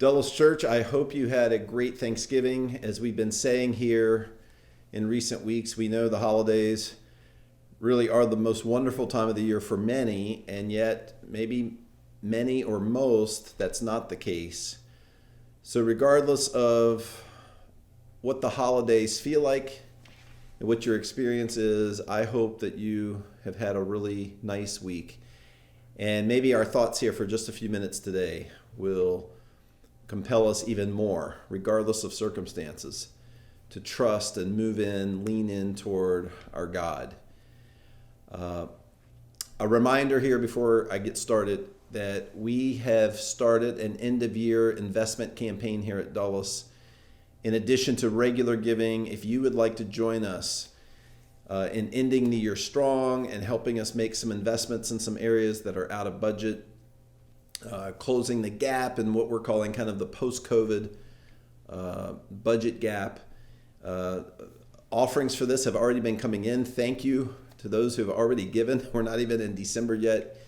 Dulles Church, I hope you had a great Thanksgiving. As we've been saying here in recent weeks, we know the holidays really are the most wonderful time of the year for many, and yet maybe many or most, that's not the case. So regardless of what the holidays feel like and what your experience is, I hope that you have had a really nice week. And maybe our thoughts here for just a few minutes today will compel us even more, regardless of circumstances, to trust and move in, lean in toward our God. A reminder here before I get started that we have started an end-of-year investment campaign here at Dulles. In addition to regular giving, if you would like to join us in ending the year strong and helping us make some investments in some areas that are out of budget, closing the gap in what we're calling kind of the post-COVID budget gap. Offerings for this have already been coming in. Thank you to those who have already given. We're not even in December yet.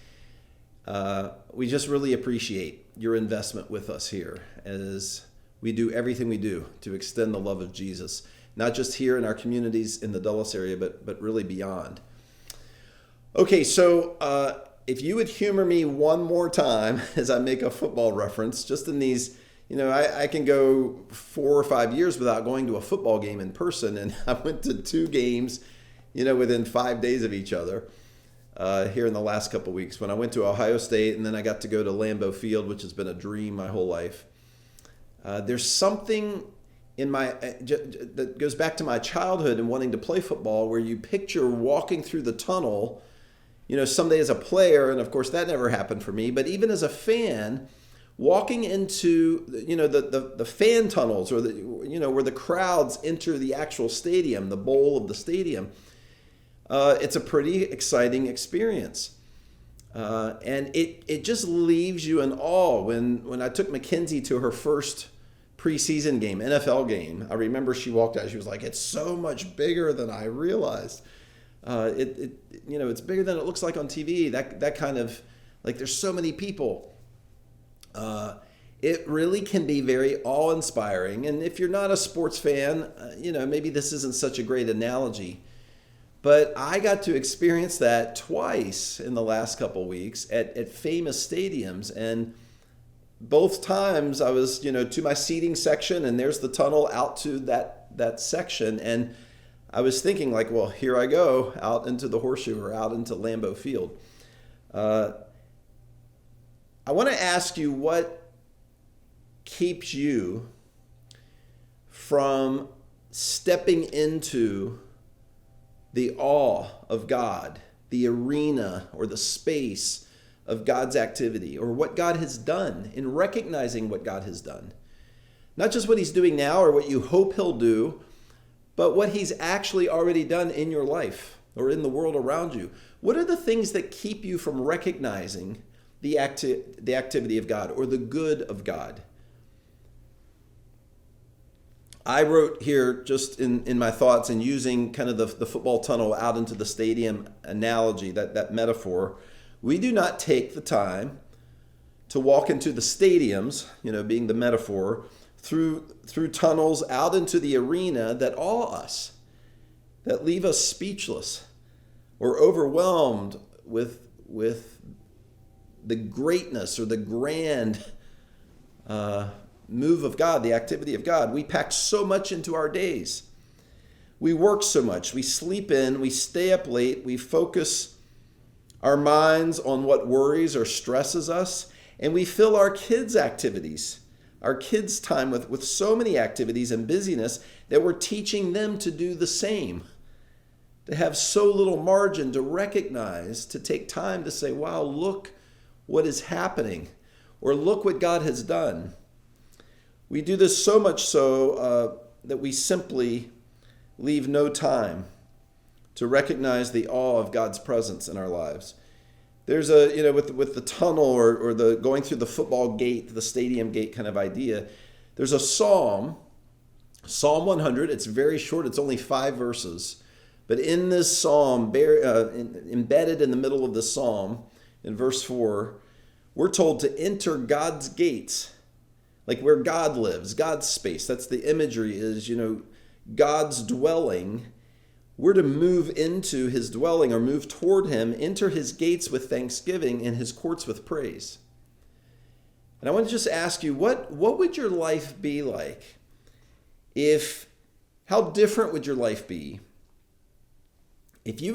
We just really appreciate your investment with us here as we do everything we do to extend the love of Jesus, not just here in our communities in the Dulles area, but really beyond. Okay, so if you would humor me one more time as I make a football reference, just in these, I can go 4 or 5 years without going to a football game in person. And I went to 2 games, within 5 days of each other here in the last couple of weeks. When I went to Ohio State, and then I got to go to Lambeau Field, which has been a dream my whole life. There's something that goes back to my childhood and wanting to play football, where you picture walking through the tunnel, someday as a player, and of course that never happened for me, but even as a fan, walking into, the fan tunnels, or where the crowds enter the actual stadium, the bowl of the stadium, it's a pretty exciting experience. And it just leaves you in awe. When I took Mackenzie to her first preseason game, NFL game, I remember she walked out, she was like, "It's so much bigger than I realized." It's bigger than it looks like on TV. That kind of, like, there's so many people. It really can be very awe-inspiring. And if you're not a sports fan, maybe this isn't such a great analogy. But I got to experience that twice in the last couple weeks at famous stadiums. And both times I was, to my seating section, and there's the tunnel out to that section. And I was thinking, like, well, here I go out into the horseshoe, or out into Lambeau Field. I want to ask you, what keeps you from stepping into the awe of God, the arena or the space of God's activity, or what God has done, in recognizing what God has done? Not just what he's doing now or what you hope he'll do, but what he's actually already done in your life or in the world around you. What are the things that keep you from recognizing the activity of God or the good of God? I wrote here, just in my thoughts, and using kind of the football tunnel out into the stadium analogy, that metaphor, we do not take the time to walk into the stadiums, being the metaphor, through tunnels out into the arena that awe us, that leave us speechless or overwhelmed with the greatness or the grand move of God, the activity of God. We pack so much into our days. We work so much. We sleep in, we stay up late, we focus our minds on what worries or stresses us, and we fill our kids' activities, our kids' time with so many activities and busyness that we're teaching them to do the same, to have so little margin to recognize, to take time to say, wow, look what is happening, or look what God has done. We do this so much so that we simply leave no time to recognize the awe of God's presence in our lives. There's with the tunnel or the going through the football gate, the stadium gate kind of idea, there's a psalm, Psalm 100. It's very short. It's only 5 verses. But in this psalm, embedded in the middle of the psalm, in verse 4, we're told to enter God's gates like where God lives, God's space. That's the imagery is, God's dwelling. We're to move into his dwelling or move toward him, enter his gates with thanksgiving and his courts with praise. And I want to just ask you, what would your life be like how different would your life be if you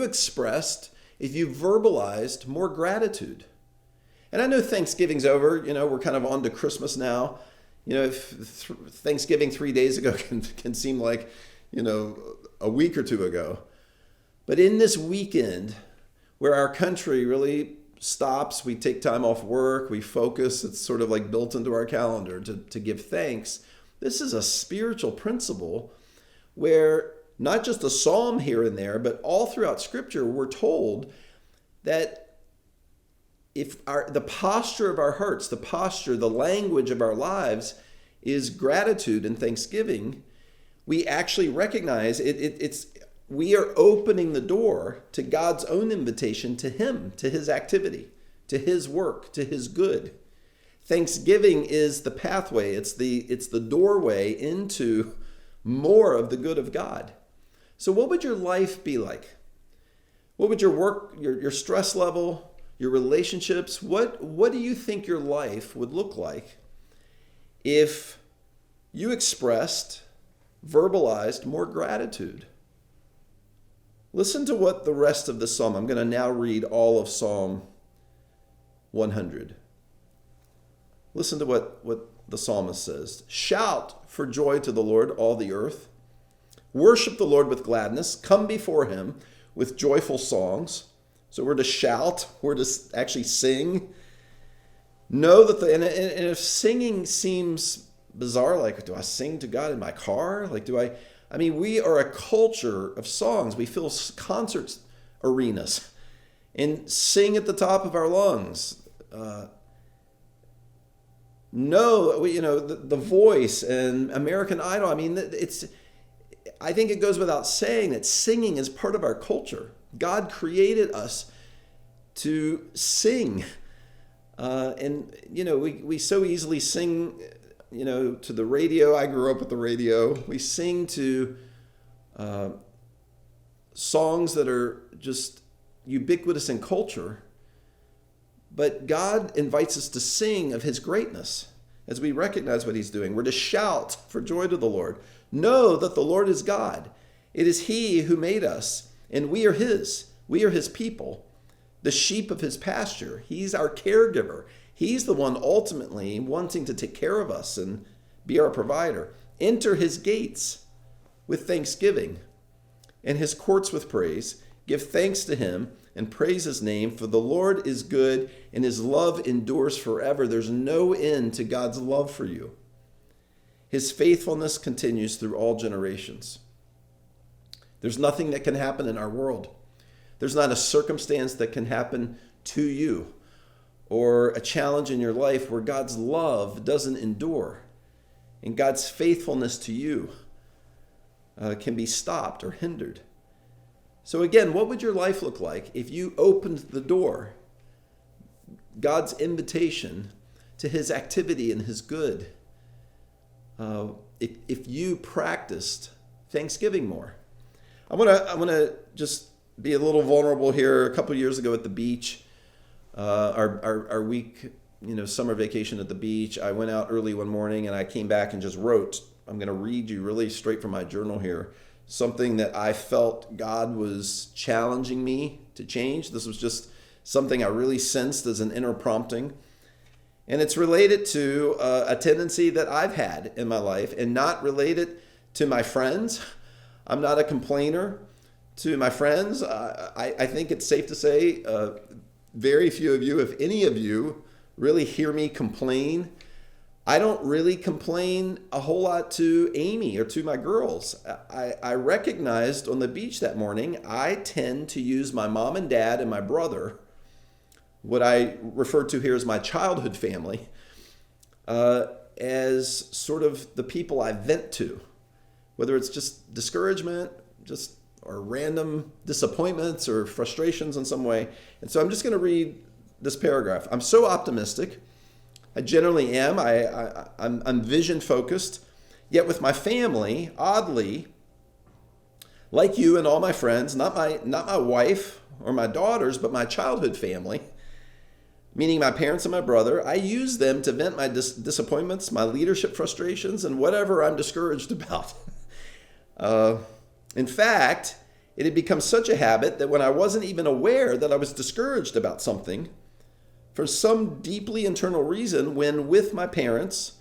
verbalized more gratitude? And I know Thanksgiving's over, we're kind of on to Christmas now. If Thanksgiving 3 days ago can seem like, a week or two ago. But in this weekend where our country really stops, we take time off work, we focus, it's sort of like built into our calendar to give thanks. This is a spiritual principle where not just a psalm here and there, but all throughout Scripture, we're told that if the posture of our hearts, the language of our lives is gratitude and thanksgiving, we actually recognize we are opening the door to God's own invitation to him, to his activity, to his work, to his good. Thanksgiving is the pathway. It's the doorway into more of the good of God. So what would your life be like? What would your work, your stress level, your relationships, what do you think your life would look like if you verbalized more gratitude? Listen to what the rest of the psalm, I'm going to now read all of Psalm 100. Listen to what the psalmist says. Shout for joy to the Lord, all the earth. Worship the Lord with gladness. Come before him with joyful songs. So we're to shout. We're to actually sing. Know that and if singing seems bizarre, like, do I sing to God in my car? Like, we are a culture of songs. We fill concert arenas and sing at the top of our lungs. The Voice and American Idol. I think it goes without saying that singing is part of our culture. God created us to sing. We so easily sing, to the radio. I grew up with the radio. We sing to songs that are just ubiquitous in culture. But God invites us to sing of his greatness as we recognize what he's doing. We're to shout for joy to the Lord. Know that the Lord is God. It is he who made us, and we are his. We are his people, the sheep of his pasture. He's our caregiver. He's the one ultimately wanting to take care of us and be our provider. Enter his gates with thanksgiving and his courts with praise. Give thanks to him and praise his name, for the Lord is good and his love endures forever. There's no end to God's love for you. His faithfulness continues through all generations. There's nothing that can happen in our world. There's not a circumstance that can happen to you or a challenge in your life where God's love doesn't endure and God's faithfulness to you can be stopped or hindered. So again, what would your life look like if you opened the door, God's invitation to his activity and his good? If you practiced Thanksgiving more? I want to just be a little vulnerable here. A couple of years ago at the beach, our week, summer vacation at the beach, I went out early one morning and I came back and just wrote. I'm going to read you really straight from my journal here. Something that I felt God was challenging me to change. This was just something I really sensed as an inner prompting. And it's related to a tendency that I've had in my life and not related to my friends. I'm not a complainer to my friends. I think it's safe to say very few of you, if any of you, really hear me complain. I don't really complain a whole lot to Amy or to my girls. I recognized on the beach that morning, I tend to use my mom and dad and my brother, what I refer to here as my childhood family, as sort of the people I vent to, whether it's just discouragement, or random disappointments or frustrations in some way. And so I'm just going to read this paragraph. I'm so optimistic. I generally am. I'm vision focused. Yet with my family, oddly, like you and all my friends, not my wife or my daughters, but my childhood family, meaning my parents and my brother, I use them to vent my disappointments, my leadership frustrations, and whatever I'm discouraged about. In fact, it had become such a habit that when I wasn't even aware that I was discouraged about something, for some deeply internal reason, when with my parents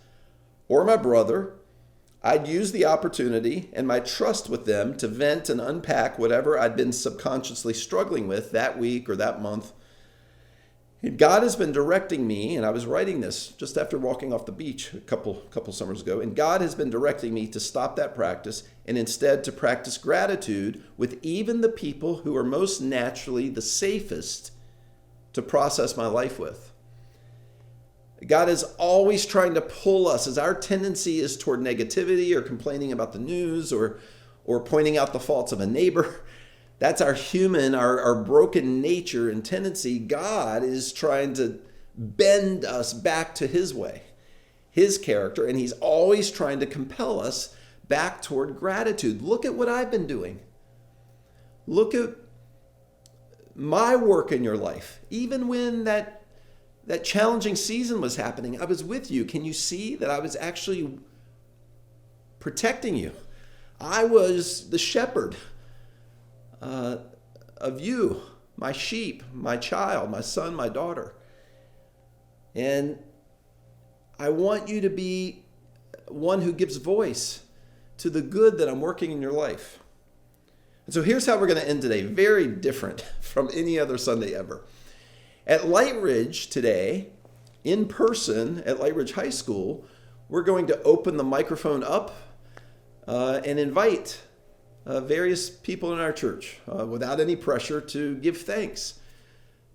or my brother, I'd use the opportunity and my trust with them to vent and unpack whatever I'd been subconsciously struggling with that week or that month. And God has been directing me, and I was writing this just after walking off the beach a couple summers ago, and God has been directing me to stop that practice and instead to practice gratitude with even the people who are most naturally the safest to process my life with. God is always trying to pull us, as our tendency is toward negativity or complaining about the news or pointing out the faults of a neighbor. That's our human, our broken nature and tendency. God is trying to bend us back to his way, his character, and he's always trying to compel us back toward gratitude. Look at what I've been doing. Look at my work in your life. Even when that challenging season was happening, I was with you. Can you see that I was actually protecting you? I was the shepherd of you, my sheep, my child, my son, my daughter. And I want you to be one who gives voice to the good that I'm working in your life. And so here's how we're going to end today. Very different from any other Sunday ever. At Lightridge today, in person at Lightridge High School, we're going to open the microphone up and invite various people in our church without any pressure to give thanks,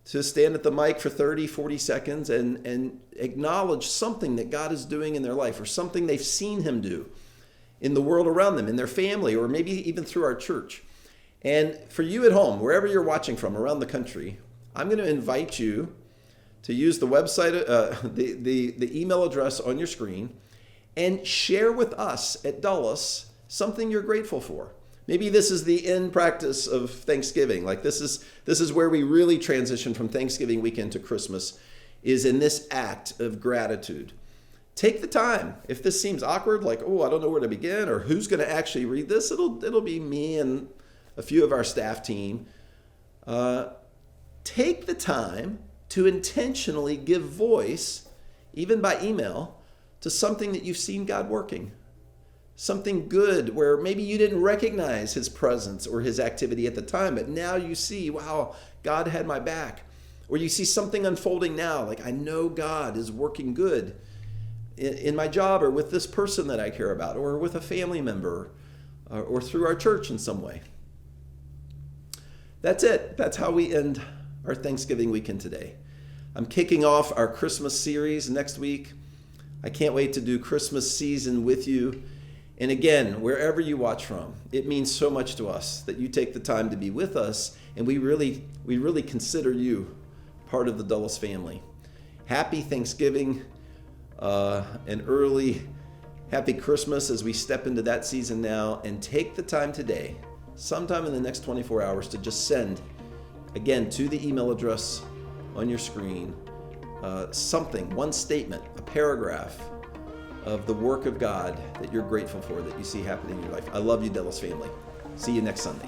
to stand at the mic for 30, 40 seconds and acknowledge something that God is doing in their life or something they've seen him do in the world around them, in their family, or maybe even through our church. And for you at home, wherever you're watching from around the country, I'm going to invite you to use the website, the email address on your screen, and share with us at Dulles something you're grateful for. Maybe this is the end practice of Thanksgiving. Like this is where we really transition from Thanksgiving weekend to Christmas, is in this act of gratitude. Take the time. If this seems awkward, like, oh, I don't know where to begin, or who's going to actually read this, it'll be me and a few of our staff team. Take the time to intentionally give voice, even by email, to something that you've seen God working. Something good where maybe you didn't recognize his presence or his activity at the time, but now you see, wow, God had my back. Or you see something unfolding now, like I know God is working good in my job or with this person that I care about or with a family member or through our church in some way. That's it. That's how we end our Thanksgiving weekend today. I'm kicking off our Christmas series next week. I can't wait to do Christmas season with you. And again, wherever you watch from, it means so much to us that you take the time to be with us, and we really consider you part of the Dulles family. Happy Thanksgiving and early happy Christmas as we step into that season now, and take the time today, sometime in the next 24 hours, to just send, again, to the email address on your screen, something, one statement, a paragraph of the work of God that you're grateful for, that you see happening in your life. I love you, Dulles family. See you next Sunday.